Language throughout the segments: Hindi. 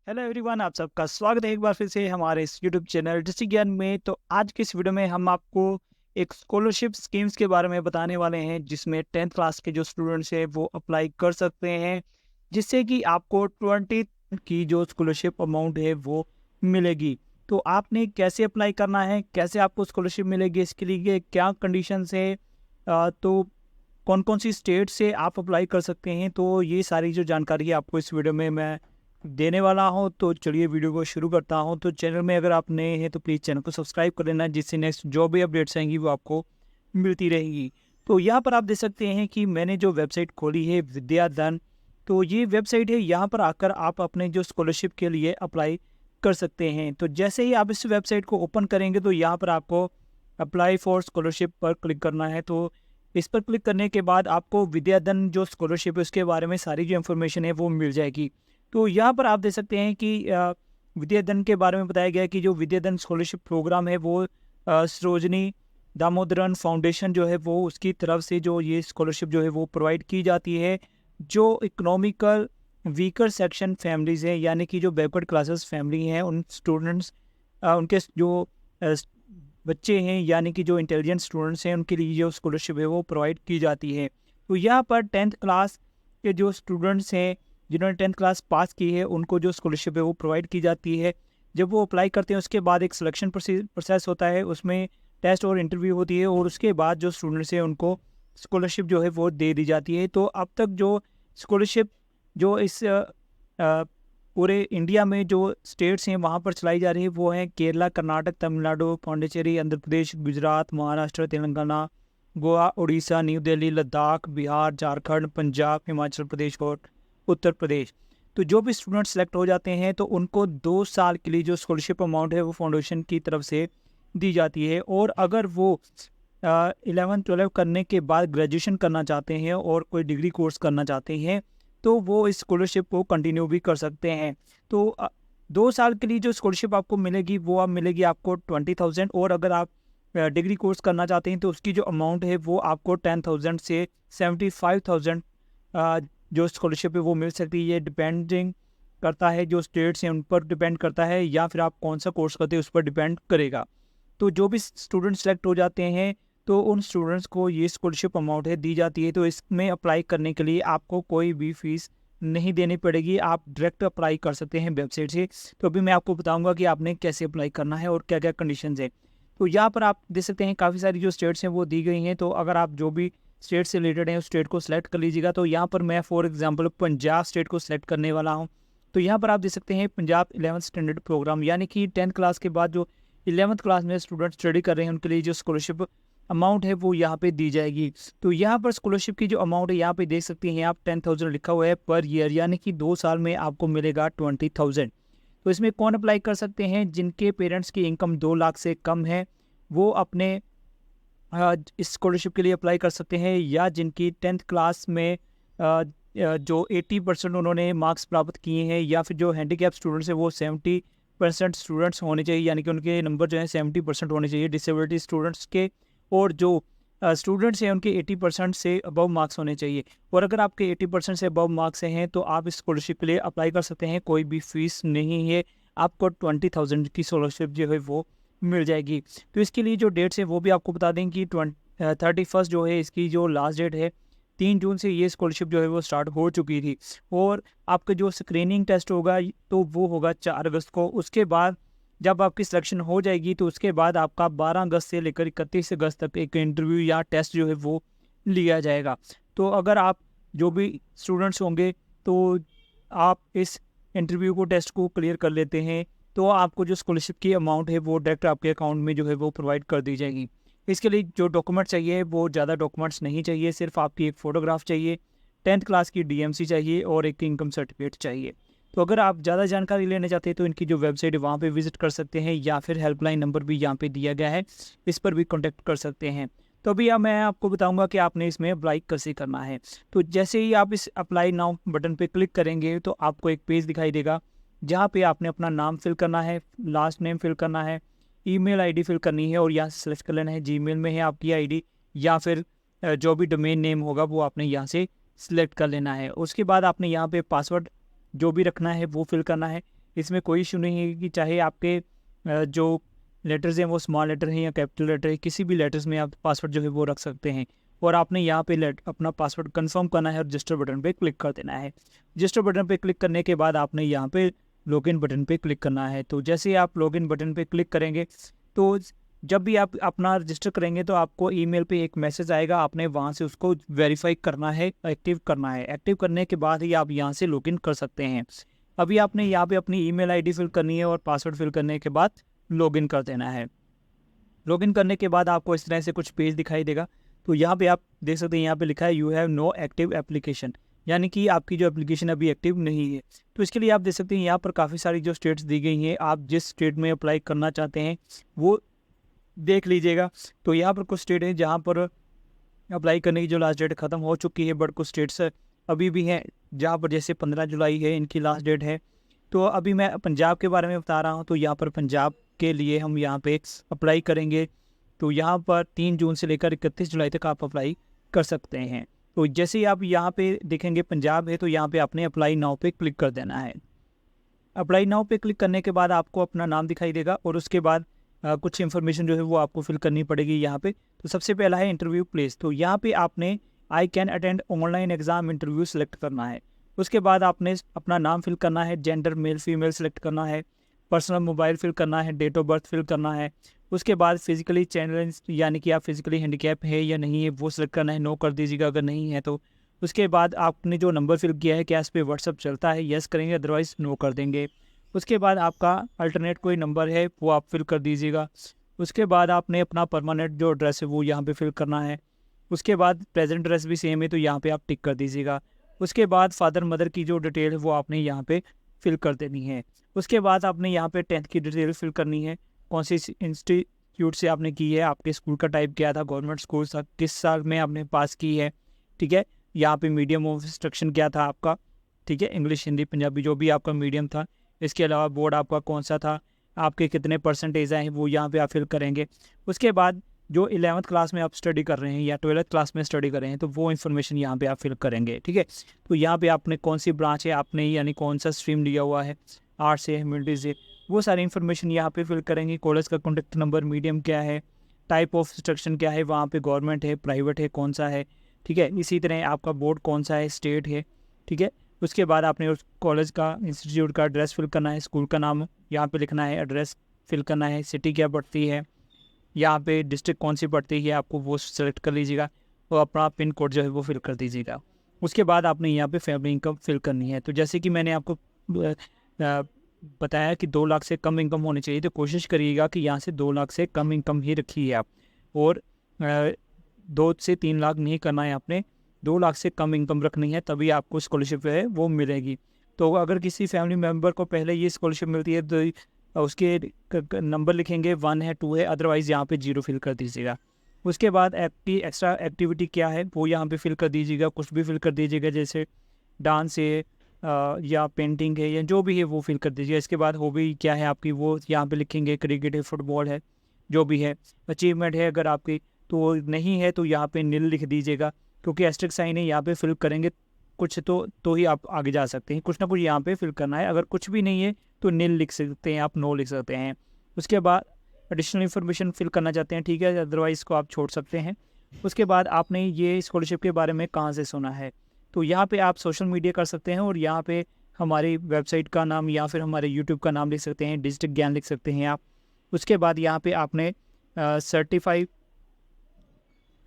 हेलो एवरीवन, आप सबका स्वागत है एक बार फिर से हमारे इस यूट्यूब चैनल डिस्ट्रिक्ट ज्ञान में। तो आज की इस वीडियो में हम आपको एक स्कॉलरशिप स्कीम्स के बारे में बताने वाले हैं जिसमें 10th क्लास के जो स्टूडेंट्स हैं वो अप्लाई कर सकते हैं, जिससे कि आपको 20 की जो स्कॉलरशिप अमाउंट है वो मिलेगी। तो आपने कैसे अप्लाई करना है, कैसे आपको स्कॉलरशिप मिलेगी, इसके लिए क्या कंडीशंस है, तो कौन कौन सी स्टेट से आप अप्लाई कर सकते हैं, तो ये सारी जो जानकारी है आपको इस वीडियो में मैं देने वाला हूं। तो चलिए वीडियो को शुरू करता हूं। तो चैनल में अगर आप नए हैं तो प्लीज़ चैनल को सब्सक्राइब कर लेना, जिससे नेक्स्ट जो भी अपडेट्स आएंगी वो आपको मिलती रहेंगी। तो यहाँ पर आप देख सकते हैं कि मैंने जो वेबसाइट खोली है विद्याधन, तो ये वेबसाइट है। यहाँ पर आकर आप अपने जो स्कॉलरशिप के लिए अप्लाई कर सकते हैं। तो जैसे ही आप इस वेबसाइट को ओपन करेंगे तो यहाँ पर आपको अप्लाई फॉर स्कॉलरशिप पर क्लिक करना है। तो इस पर क्लिक करने के बाद आपको विद्याधन जो स्कॉलरशिप है उसके बारे में सारी जो इन्फॉर्मेशन है वो मिल जाएगी। तो यहाँ पर आप देख सकते हैं कि विद्याधन के बारे में बताया गया है कि जो विद्याधन स्कॉलरशिप प्रोग्राम है वो सरोजनी दामोदरन फाउंडेशन जो है वो उसकी तरफ से जो ये स्कॉलरशिप जो है वो प्रोवाइड की जाती है। जो इकोनॉमिकल वीकर सेक्शन फैमिलीज हैं, यानी कि जो बैकवर्ड क्लासेस फैमिली हैं, उन स्टूडेंट्स उनके जो अ, बच्चे हैं, यानी कि जो इंटेलिजेंट स्टूडेंट्स हैं, उनके लिए जो स्कॉलरशिप है वो प्रोवाइड की जाती है। तो यहाँ पर 10th क्लास के जो स्टूडेंट्स हैं जिन्होंने 10th क्लास पास की है उनको जो स्कॉलरशिप है वो प्रोवाइड की जाती है। जब वो अप्लाई करते हैं उसके बाद एक सिलेक्शन प्रोसेस होता है, उसमें टेस्ट और इंटरव्यू होती है और उसके बाद जो स्टूडेंट्स हैं उनको स्कॉलरशिप जो है वो दे दी जाती है। तो अब तक जो स्कॉलरशिप जो इस पूरे इंडिया में जो स्टेट्स हैं वहाँ पर चलाई जा रही है वो हैं केरला, कर्नाटक, तमिलनाडु, पौंडीचेरी, आंध्र प्रदेश, गुजरात, महाराष्ट्र, तेलंगाना, गोवा, उड़ीसा, न्यू दिल्ली, लद्दाख, बिहार, झारखंड, पंजाब, हिमाचल प्रदेश और उत्तर प्रदेश। तो जो भी स्टूडेंट सेलेक्ट हो जाते हैं तो उनको 2 साल के लिए जो स्कॉलरशिप अमाउंट है वो फाउंडेशन की तरफ से दी जाती है। और अगर वो 11th-12 करने के बाद ग्रेजुएशन करना चाहते हैं और कोई डिग्री कोर्स करना चाहते हैं तो वो इस स्कॉलरशिप को कंटिन्यू भी कर सकते हैं। तो 2 साल के लिए जो स्कॉलरशिप आपको मिलेगी वो आप मिलेगी आपको 20,000, और अगर आप डिग्री कोर्स करना चाहते हैं तो उसकी जो अमाउंट है वो आपको 10,000 से 75,000 जो स्कॉलरशिप है वो मिल सकती है। ये डिपेंडिंग करता है जो स्टेट्स हैं उन पर डिपेंड करता है, या फिर आप कौन सा कोर्स करते हैं उस पर डिपेंड करेगा। तो जो भी स्टूडेंट सेलेक्ट हो जाते हैं तो उन स्टूडेंट्स को ये स्कॉलरशिप अमाउंट है दी जाती है। तो इसमें अप्लाई करने के लिए आपको कोई भी फीस नहीं देनी पड़ेगी, आप डायरेक्ट अप्लाई कर सकते हैं वेबसाइट से। तो अभी मैं आपको बताऊंगा कि आपने कैसे अप्लाई करना है और क्या क्या कंडीशंस है। तो यहाँ पर आप देख सकते हैं काफ़ी सारी जो स्टेट्स हैं वो दी गई हैं। तो अगर आप जो भी स्टेट से रिलेटेड हैं उस स्टेट को सिलेक्ट कर लीजिएगा। तो यहाँ पर मैं फॉर एग्जांपल पंजाब स्टेट को सिलेक्ट करने वाला हूँ। तो यहाँ पर आप देख सकते हैं पंजाब 11th स्टैंडर्ड प्रोग्राम, यानी कि 10th क्लास के बाद जो 11th क्लास में स्टूडेंट स्टडी कर रहे हैं उनके लिए जो स्कॉलरशिप अमाउंट है वो यहाँ पे दी जाएगी। तो यहाँ पर स्कॉलरशिप की जो अमाउंट है यहाँ पे देख सकते हैं आप 10,000 लिखा हुआ है पर ईयर, यानी कि 2 साल में आपको मिलेगा 20,000। तो इसमें कौन अप्लाई कर सकते हैं? जिनके पेरेंट्स की इनकम 2 लाख से कम है वो अपने इस स्कॉलरशिप के लिए अप्लाई कर सकते हैं, या जिनकी 10th क्लास में जो 80% उन्होंने मार्क्स प्राप्त किए हैं, या फिर जो हैंडीकैप स्टूडेंट्स हैं वो 70% स्टूडेंट्स होने चाहिए, यानी कि उनके नंबर जो है 70% होने चाहिए डिसेबिलिटी स्टूडेंट्स के। और जो स्टूडेंट्स हैं उनके 80% से अबव मार्क्स होने चाहिए। और अगर आपके 80% से अबव मार्क्स हैं तो आप इस स्कॉलरशिप के लिए अप्लाई कर सकते हैं, कोई भी फीस नहीं है। आपको 20,000 की स्कॉलरशिप जो है वो मिल जाएगी। तो इसके लिए जो डेट्स है वो भी आपको बता दें कि 31 जो है इसकी जो लास्ट डेट है, 3 जून से ये स्कॉलरशिप जो है वो स्टार्ट हो चुकी थी। और आपका जो स्क्रीनिंग टेस्ट होगा तो वो होगा 4 अगस्त को। उसके बाद जब आपकी सिलेक्शन हो जाएगी तो उसके बाद आपका 12 अगस्त से लेकर 31 अगस्त तक एक इंटरव्यू या टेस्ट जो है वो लिया जाएगा। तो अगर आप जो भी स्टूडेंट्स होंगे तो आप इस इंटरव्यू को टेस्ट को क्लियर कर लेते हैं तो आपको जो स्कॉलरशिप की अमाउंट है वो डायरेक्ट आपके अकाउंट में जो है वो प्रोवाइड कर दी जाएगी। इसके लिए जो डॉक्यूमेंट चाहिए वो ज़्यादा डॉक्यूमेंट्स नहीं चाहिए, सिर्फ आपकी एक फ़ोटोग्राफ चाहिए, 10th क्लास की डीएमसी चाहिए और एक इनकम सर्टिफिकेट चाहिए। तो अगर आप ज़्यादा जानकारी लेना चाहते हैं तो इनकी जो वेबसाइट है वहाँ पे विजिट कर सकते हैं, या फिर हेल्पलाइन नंबर भी यहाँ पे दिया गया है, इस पर भी कॉन्टैक्ट कर सकते हैं। तो अभी मैं आपको बताऊंगा कि आपने इसमें अप्लाई कैसे करना है। तो जैसे ही आप इस अप्लाई नाउ बटन पे क्लिक करेंगे तो आपको एक पेज दिखाई देगा जहाँ पे आपने अपना नाम फिल करना है, लास्ट नेम फिल करना है, ईमेल आईडी फिल करनी है और यहाँ से सेलेक्ट कर लेना है जीमेल में है आपकी आईडी, या फिर जो भी डोमेन नेम होगा वो आपने यहाँ से सिलेक्ट कर लेना है। उसके बाद आपने यहाँ पे पासवर्ड जो भी रखना है वो फिल करना है। इसमें कोई इशू नहीं है कि चाहे आपके जो लेटर्स हैं वो स्मॉल लेटर हैं या कैपिटल लेटर है, किसी भी लेटर्स में आप पासवर्ड जो है वो रख सकते हैं। और आपने यहाँ पे अपना पासवर्ड कंफर्म करना है और रजिस्टर बटन पे क्लिक कर देना है। रजिस्टर बटन पे क्लिक करने के बाद आपने यहाँ पे लॉगिन बटन पे क्लिक करना है। तो जैसे ही आप लॉगिन बटन पे क्लिक करेंगे तो जब भी आप अपना रजिस्टर करेंगे तो आपको ईमेल पे एक मैसेज आएगा, आपने वहाँ से उसको वेरीफाई करना है, एक्टिव करना है। एक्टिव करने के बाद ही आप यहाँ से लॉगिन कर सकते हैं। अभी आपने यहाँ पे अपनी ईमेल आईडी फिल करनी है और पासवर्ड फिल करने के बाद लॉगिन कर देना है। लॉगिन करने के बाद आपको इस तरह से कुछ पेज दिखाई देगा। तो यहाँ पे आप देख सकते हैं, यहाँ पे लिखा है you have no active application, यानी कि आपकी जो एप्लीकेशन अभी एक्टिव नहीं है। तो इसके लिए आप देख सकते हैं यहाँ पर काफ़ी सारी जो स्टेट्स दी गई हैं, आप जिस स्टेट में अप्लाई करना चाहते हैं वो देख लीजिएगा। तो यहाँ पर कुछ स्टेट हैं जहाँ पर अप्लाई करने की जो लास्ट डेट ख़त्म हो चुकी है, बट कुछ स्टेट्स अभी भी हैं जहाँ पर जैसे 15 जुलाई है इनकी लास्ट डेट है। तो अभी मैं पंजाब के बारे में बता रहा हूँ। तो यहाँ पर पंजाब के लिए हम यहाँ पे अप्लाई करेंगे। तो यहाँ पर 3 जून से लेकर 31 जुलाई तक आप अप्लाई कर सकते हैं। तो जैसे ही आप यहाँ पे देखेंगे पंजाब है तो यहाँ पे आपने अप्लाई नाउ पे क्लिक कर देना है। अप्लाई नाउ पे क्लिक करने के बाद आपको अपना नाम दिखाई देगा और उसके बाद कुछ इन्फॉर्मेशन जो है वो आपको फिल करनी पड़ेगी यहाँ पे। तो सबसे पहला है इंटरव्यू प्लेस। तो यहाँ पे आपने I can attend online exam interview select करना है। उसके बाद आपने अपना नाम फिल करना है, जेंडर मेल फीमेल सेलेक्ट करना है, पर्सनल मोबाइल फिल करना है, डेट ऑफ बर्थ फिल करना है। उसके बाद फिजिकली चैलेंज यानी कि आप फिजिकली हैंडीकैप है या नहीं है वो सिलेक्ट करना है, नो कर दीजिएगा अगर नहीं है तो। उसके बाद आपने जो नंबर फिल किया है क्या इस पर व्हाट्सअप चलता है, यस करेंगे, अदरवाइज़ नो कर देंगे। उसके बाद आपका अल्टरनेट कोई नंबर है वो आप फिल कर दीजिएगा। उसके बाद आपने अपना परमानेंट जो एड्रेस है वो यहाँ पे फिल करना है। उसके बाद प्रेजेंट एड्रेस भी सेम है तो यहाँ पे आप टिक कर दीजिएगा। उसके बाद फादर मदर की जो डिटेल है वो आपने यहाँ पे फिल कर देनी है। उसके बाद आपने यहाँ पे 10th की डिटेल फिल करनी है, कौन सी इंस्टीट्यूट से आपने की है, आपके स्कूल का टाइप क्या था, गवर्नमेंट स्कूल था, किस साल में आपने पास की है, ठीक है। यहाँ पे मीडियम ऑफ इंस्ट्रक्शन क्या था आपका, ठीक है, इंग्लिश हिंदी पंजाबी जो भी आपका मीडियम था। इसके अलावा बोर्ड आपका कौन सा था, आपके कितने परसेंटेज आए हैं वो यहाँ पे आप फिल करेंगे। उसके बाद जो 11th क्लास में आप स्टडी कर रहे हैं या 12th क्लास में स्टडी कर रहे हैं तो वो इन्फॉर्मेशन यहाँ पे आप फिल करेंगे, ठीक है। तो यहाँ पे आपने कौन सी ब्रांच है आपने यानी कौन सा स्ट्रीम लिया हुआ है, आर्ट्स से, ह्यूमैनिटी से, वो सारी इन्फॉर्मेशन यहाँ पे फिल करेंगे। कॉलेज का कॉन्टैक्ट नंबर, मीडियम क्या है, टाइप ऑफ इंस्ट्रक्शन क्या है, वहाँ पे गवर्नमेंट है प्राइवेट है कौन सा है, ठीक है। इसी तरह आपका बोर्ड कौन सा है, स्टेट है, ठीक है। उसके बाद आपने उस कॉलेज का इंस्टीट्यूट का एड्रेस फिल करना है, स्कूल का नाम यहाँ पे लिखना है, एड्रेस फिल करना है, सिटी क्या पड़ती है, यहाँ पे डिस्ट्रिक्ट कौन सी पड़ती है आपको वो सेलेक्ट कर लीजिएगा और अपना पिन कोड जो है वो फिल कर दीजिएगा। उसके बाद आपने यहाँ पे फैमिली इनकम फिल करनी है। तो जैसे कि मैंने आपको बताया कि 2 लाख से कम इनकम होनी चाहिए, तो कोशिश करिएगा कि यहाँ से 2 लाख से कम इनकम ही रखी है आप, और 2 से 3 लाख नहीं करना है आपने, 2 लाख से कम इनकम रखनी है, तभी आपको स्कॉलरशिप है वो मिलेगी। तो अगर किसी फैमिली मेम्बर को पहले ये स्कॉलरशिप मिलती है तो उसके नंबर लिखेंगे 1 है 2 है, अदरवाइज़ यहाँ पे 0 फिल कर दीजिएगा। उसके बाद आपकी एक्स्ट्रा एक्टिविटी क्या है वो यहाँ पे फिल कर दीजिएगा, कुछ भी फिल कर दीजिएगा, जैसे डांस है या पेंटिंग है या जो भी है वो फिल कर दीजिएगा। इसके बाद हॉबी क्या है आपकी वो यहाँ पे लिखेंगे, क्रिकेट है, फुटबॉल है, जो भी है। अचीवमेंट है अगर आपकी, तो नहीं है तो यहाँ पे नील लिख दीजिएगा, क्योंकि एस्टेरिक साइन है यहाँ पे फिल करेंगे कुछ तो ही आप आगे जा सकते हैं, कुछ ना कुछ यहाँ पे फिल करना है। अगर कुछ भी नहीं है तो नील लिख सकते हैं आप, नो लिख सकते हैं। उसके बाद एडिशनल इन्फॉर्मेशन फिल करना चाहते हैं, ठीक है, अदरवाइज़ को आप छोड़ सकते हैं। उसके बाद आपने ये स्कॉलरशिप के बारे में कहाँ से सुना है, तो यहाँ पे आप सोशल मीडिया कर सकते हैं और यहाँ पे हमारी वेबसाइट का नाम या फिर हमारे यूट्यूब का नाम लिख सकते हैं, डिजिटल ज्ञान लिख सकते हैं आप। उसके बाद यहाँ पे आपने सर्टिफाई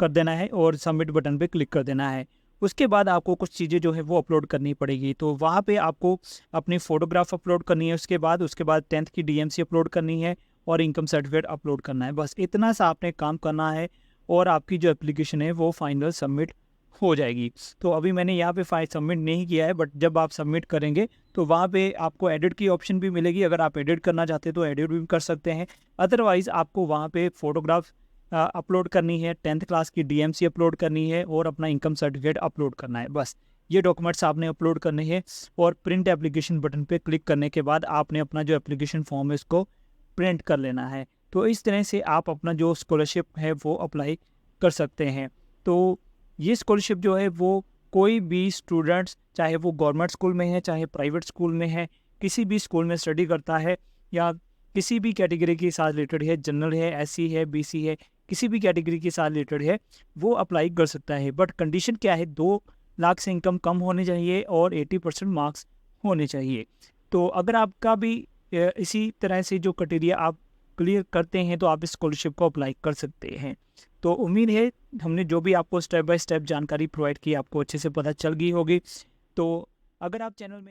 कर देना है और सबमिट बटन पे क्लिक कर देना है। उसके बाद आपको कुछ चीज़ें जो है वो अपलोड करनी पड़ेगी, तो वहाँ पे आपको अपनी फ़ोटोग्राफ अपलोड करनी है। उसके बाद 10th की DMC अपलोड करनी है और इनकम सर्टिफिकेट अपलोड करना है। बस इतना सा आपने काम करना है और आपकी जो एप्लीकेशन है वो फाइनल सबमिट हो जाएगी। तो अभी मैंने यहाँ पे फाइल सबमिट नहीं किया है, बट जब आप सबमिट करेंगे तो वहाँ पे आपको एडिट की ऑप्शन भी मिलेगी। अगर आप एडिट करना चाहते हैं तो एडिट भी कर सकते हैं, अदरवाइज़ आपको वहाँ पे फ़ोटोग्राफ अपलोड करनी है, 10th क्लास की DMC अपलोड करनी है और अपना इनकम सर्टिफिकेट अपलोड करना है। बस ये डॉक्यूमेंट्स आपने अपलोड करने हैं और प्रिंट एप्लीकेशन बटन पे क्लिक करने के बाद आपने अपना जो एप्लीकेशन फॉर्म है उसको प्रिंट कर लेना है। तो इस तरह से आप अपना जो स्कॉलरशिप है वो अप्लाई कर सकते हैं। तो ये स्कॉलरशिप जो है वो कोई भी स्टूडेंट्स, चाहे वो गवर्नमेंट स्कूल में है चाहे प्राइवेट स्कूल में है, किसी भी स्कूल में स्टडी करता है या किसी भी कैटेगरी के साथ रिलेटेड है, जनरल है, एससी है, बीसी है, किसी भी कैटेगरी के साथ रिलेटेड है, वो अप्लाई कर सकता है। बट कंडीशन क्या है, 2 लाख से इनकम कम होनी चाहिए और 80% मार्क्स होने चाहिए। तो अगर आपका भी इसी तरह से जो क्राइटेरिया आप क्लियर करते हैं तो आप इस स्कॉलरशिप को अप्लाई कर सकते हैं। तो उम्मीद है हमने जो भी आपको स्टेप बाय स्टेप जानकारी प्रोवाइड की आपको अच्छे से पता चल गई होगी। तो अगर आप चैनल में